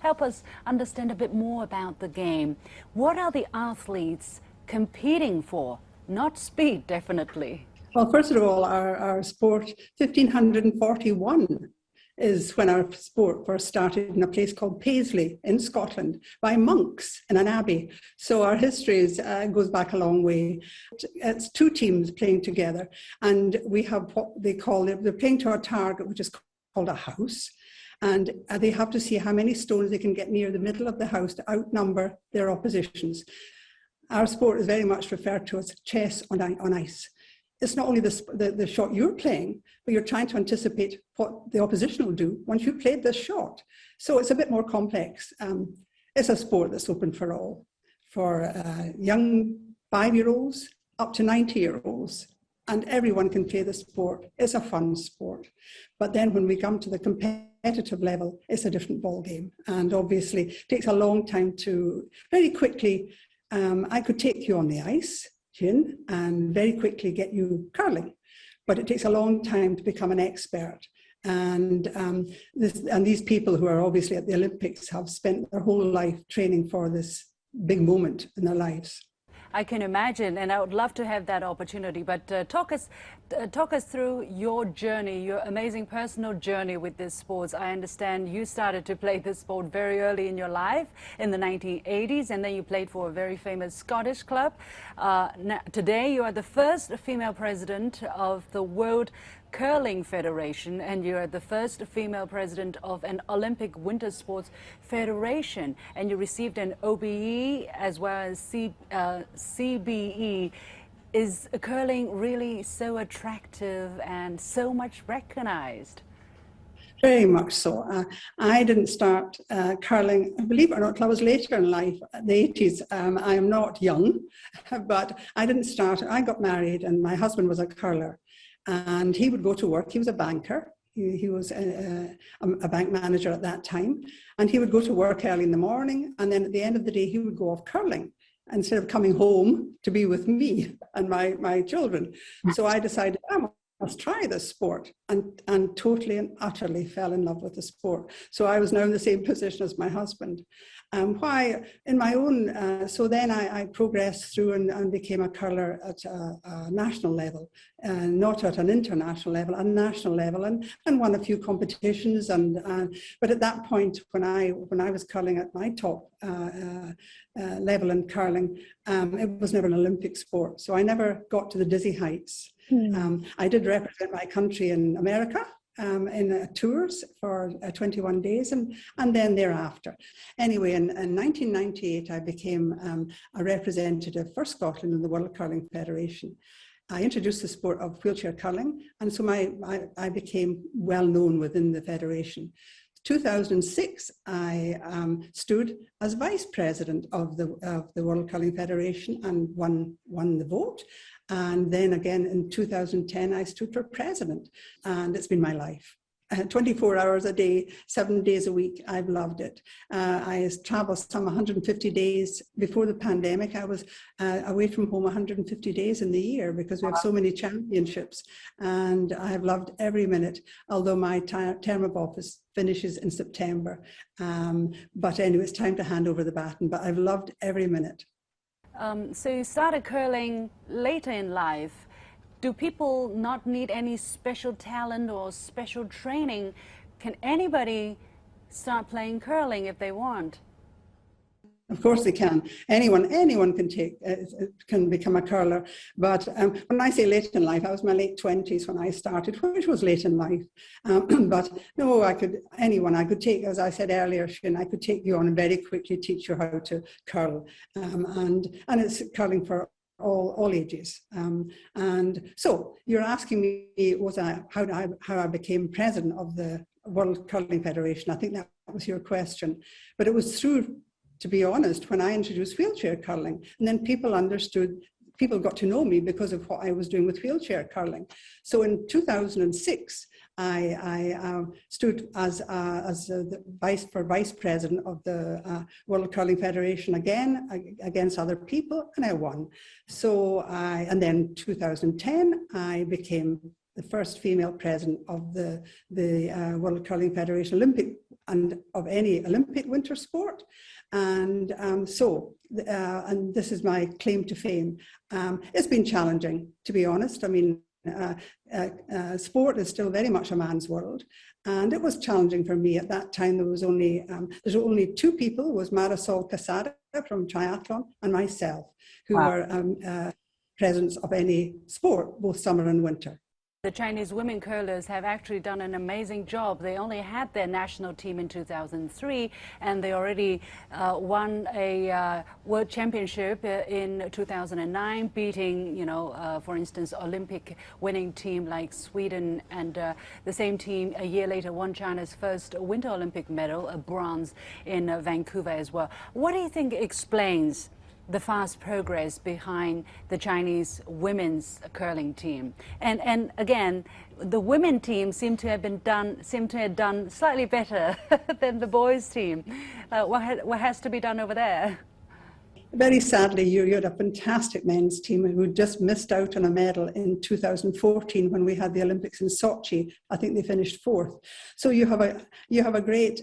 help us understand a bit more about the game. What are the athletes competing for? Not speed, definitely. Well, first of all, our sport, 1541 is when our sport first started in a place called Paisley in Scotland by monks in an abbey. So our history goes back a long way. It's two teams playing together, and we have what they call it, they're playing to a target, which is called a house. And they have to see how many stones they can get near the middle of the house to outnumber their oppositions. Our sport is very much referred to as chess on ice. It's not only the shot you're playing, but you're trying to anticipate what the opposition will do once you've played this shot. So it's a bit more complex. It's a sport that's open for all, for young 5-year-olds up to 90-year-olds, and everyone can play the sport. It's a fun sport. But then when we come to the competitive level, it's a different ballgame. And obviously, it takes a long time to, very quickly, I could take you on the ice, Jin, and very quickly get you curling. But it takes a long time to become an expert. And these people who are obviously at the Olympics have spent their whole life training for this big moment in their lives. I can imagine, and I would love to have that opportunity. But talk us through your journey, your amazing personal journey with this sports. I understand you started to play this sport very early in your life, in the 1980s, and then you played for a very famous Scottish club. Today, you are the first female president of the World Curling Federation, and you're the first female president of an Olympic Winter Sports Federation, and you received an OBE as well as CBE. Is curling really so attractive and so much recognized? Very much so. I didn't start curling, believe it or not, I was later in life, the 80s. I am not young, but I didn't start. I got married and my husband was a curler. And he would go to work. He was a banker. He was a bank manager at that time. And he would go to work early in the morning. And then at the end of the day, he would go off curling instead of coming home to be with me and my children. So I decided, I must try this sport, and totally and utterly fell in love with the sport. So I was now in the same position as my husband. Why in my own, so then I progressed through and became a curler at a national level, not at an international level, a national level, and won a few competitions. But at that point, when I was curling at my top level in curling, it was never an Olympic sport. So I never got to the dizzy heights. I did represent my country in America in tours for 21 days and then thereafter. Anyway, in 1998, I became a representative for Scotland in the World Curling Federation. I introduced the sport of wheelchair curling, and so I became well known within the federation. 2006, I stood as vice president of the World Curling Federation and won the vote. And then again in 2010, I stood for president, and it's been my life. 24 hours a day, 7 days a week. I've loved it. I traveled some 150 days. Before the pandemic, I was away from home 150 days in the year because we have so many championships, and I have loved every minute, although my term of office finishes in September. But anyway, it's time to hand over the baton, but I've loved every minute. So you started curling later in life. Do people not need any special talent or special training? Can anybody start playing curling if they want? Of course they can. Anyone can become a curler. But when I say late in life, I was in my late 20s when I started, which was late in life. But no, I could take, as I said earlier, Shin, I could take you on and very quickly teach you how to curl. And it's curling for all ages. And so you're asking me, how I became president of the World Curling Federation. I think that was your question. But it was through, to be honest, when I introduced wheelchair curling, and then people got to know me because of what I was doing with wheelchair curling. So in 2006, I stood as the vice president of the World Curling Federation again against other people, and I won. So and then 2010, I became the first female president of the World Curling Federation, and of any Olympic winter sport. And and this is my claim to fame. It's been challenging, to be honest. I mean, sport is still very much a man's world, and it was challenging for me at that time. There was only two people: was Marisol Casada from triathlon and myself, who were presidents of any sport, both summer and winter. The Chinese women curlers have actually done an amazing job. They only had their national team in 2003, and they already won a world championship in 2009, beating, for instance, Olympic winning team like Sweden, and the same team a year later won China's first Winter Olympic medal, a bronze in Vancouver as well. What do you think explains the fast progress behind the Chinese women's curling team? And again, the women team seem to have done slightly better than the boys team. What has to be done over there? Very sadly, you had a fantastic men's team who just missed out on a medal in 2014 when we had the Olympics in Sochi. I think they finished 4th. So you have a great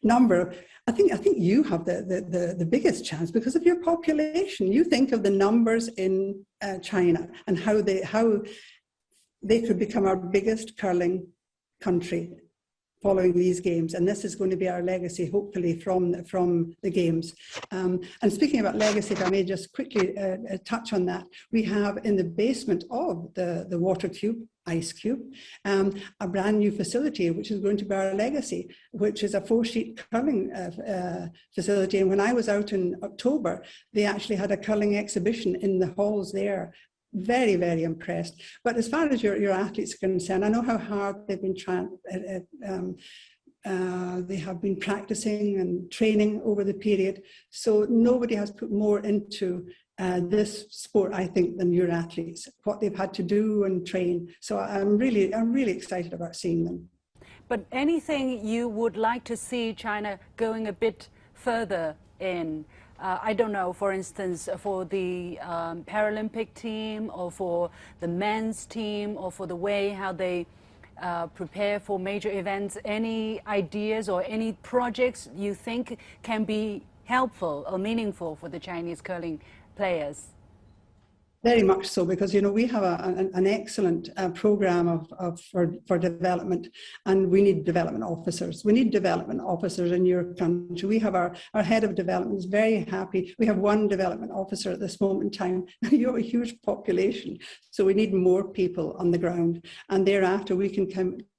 number. I think you have the biggest chance because of your population. You think of the numbers in China and how they could become our biggest curling country following these games, and this is going to be our legacy, hopefully, from the games. And speaking about legacy, if I may just quickly touch on that, we have in the basement of the water cube, ice cube, a brand new facility which is going to be our legacy, which is a 4-sheet curling facility. And when I was out in October, they actually had a curling exhibition in the halls there. Very, very impressed. But as far as your athletes are concerned, I know how hard they've been trying. They have been practicing and training over the period. So nobody has put more into this sport, I think, than your athletes. What they've had to do and train. So I'm really excited about seeing them. But anything you would like to see China going a bit further in? I don't know, for instance, for the Paralympic team, or for the men's team, or for the way how they prepare for major events. Any ideas or any projects you think can be helpful or meaningful for the Chinese curling players? Very much so, because we have an excellent program for development, and we need development officers. We need development officers in your country. We have our head of development is very happy. We have one development officer at this moment in time. You have a huge population, so we need more people on the ground. And thereafter, we can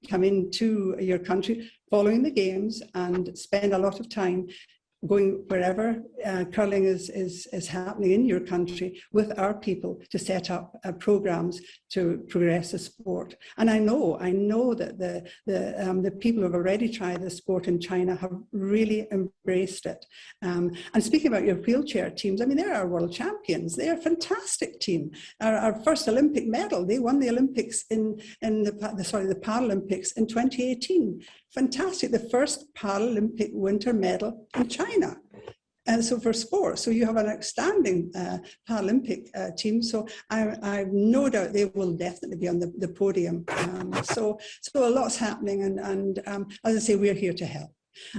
come into your country following the games and spend a lot of time going wherever curling is happening in your country with our people to set up programs to progress the sport. And I know that the people who have already tried the sport in China have really embraced it. And speaking about your wheelchair teams, I mean, they're our world champions. They're a fantastic team. Our first Olympic medal, they won the Olympics the Paralympics in 2018. Fantastic, the first Paralympic winter medal in China. And so for sport, so you have an outstanding Paralympic team. So I have no doubt they will definitely be on the podium. So a lot's happening, and as I say, we're here to help.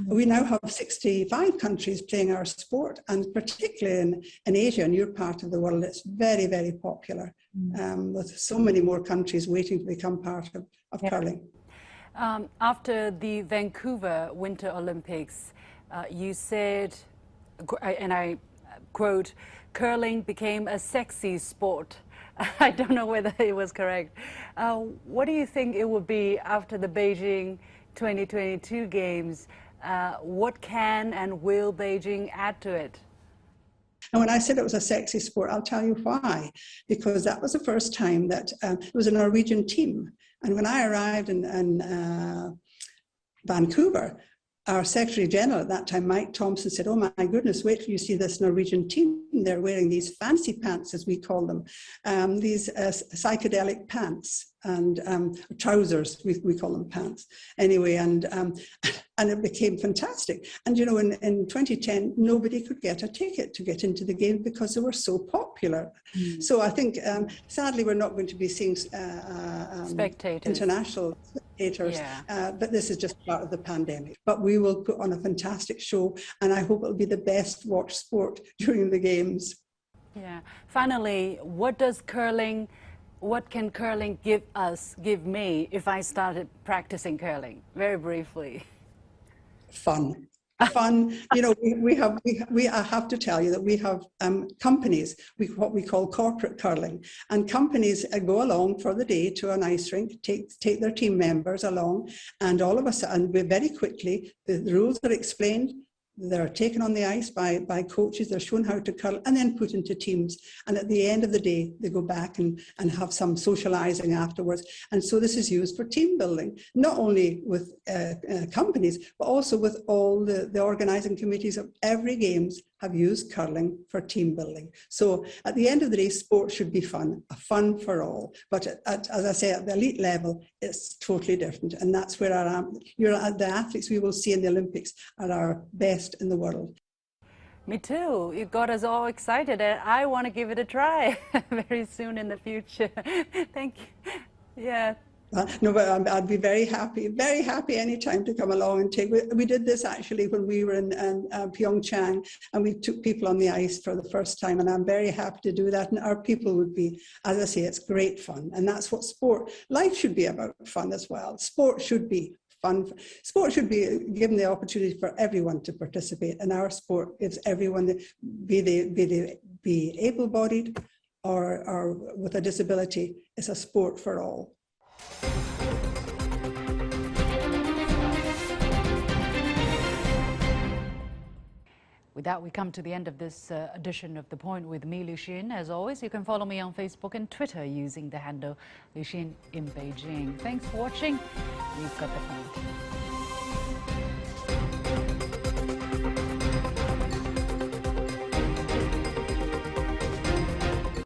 We now have 65 countries playing our sport, and particularly in Asia, in your part of the world, it's very, very popular, with so many more countries waiting to become part of curling. After the Vancouver Winter Olympics, you said, and I quote, "Curling became a sexy sport." I don't know whether it was correct. What do you think it will be after the Beijing 2022 Games? What can and will Beijing add to it? And when I said it was a sexy sport, I'll tell you why. Because that was the first time that it was a Norwegian team. And when I arrived in Vancouver, our Secretary General at that time, Mike Thompson, said, "Oh my goodness, wait till you see this Norwegian team." they're wearing these fancy pants, as we call them, these psychedelic pants and trousers, we call them pants anyway, and it became fantastic. And you know, in 2010 nobody could get a ticket to get into the game because they were so popular. So I think sadly we're not going to be seeing spectators, international spectators, but this is just part of the pandemic. But we will put on a fantastic show, and I hope it'll be the best watched sport during the games. Yeah. Finally, what can curling give me if I started practicing curling? Very briefly. Fun. You know, I have to tell you that we have companies, what we call corporate curling, and companies go along for the day to an ice rink, take their team members along, and all of a sudden, very quickly, the rules are explained. They're taken on the ice by coaches, they're shown how to curl and then put into teams. And at the end of the day, they go back and have some socializing afterwards. And so this is used for team building, not only with companies, but also with all the organizing committees of every games have used curling for team building. So at the end of the day, sport should be fun, a fun for all. But as I say, at the elite level, it's totally different. And that's where the athletes we will see in the Olympics are our best in the world. Me too. You got us all excited, and I want to give it a try very soon in the future. Thank you. Yeah. No, but I'd be very happy anytime to come along and take. We did this actually when we were in Pyeongchang, and we took people on the ice for the first time, and I'm very happy to do that. And our people would be, as I say, it's great fun, and that's what life should be about, fun as well. Sport should be fun. Sport should be given the opportunity for everyone to participate, and our sport gives everyone, be able-bodied or with a disability, it's a sport for all. With that, we come to the end of this edition of The Point with me, Liu Xin. As always, you can follow me on Facebook and Twitter using the handle Liu Xin in Beijing. Thanks for watching. We've got the point.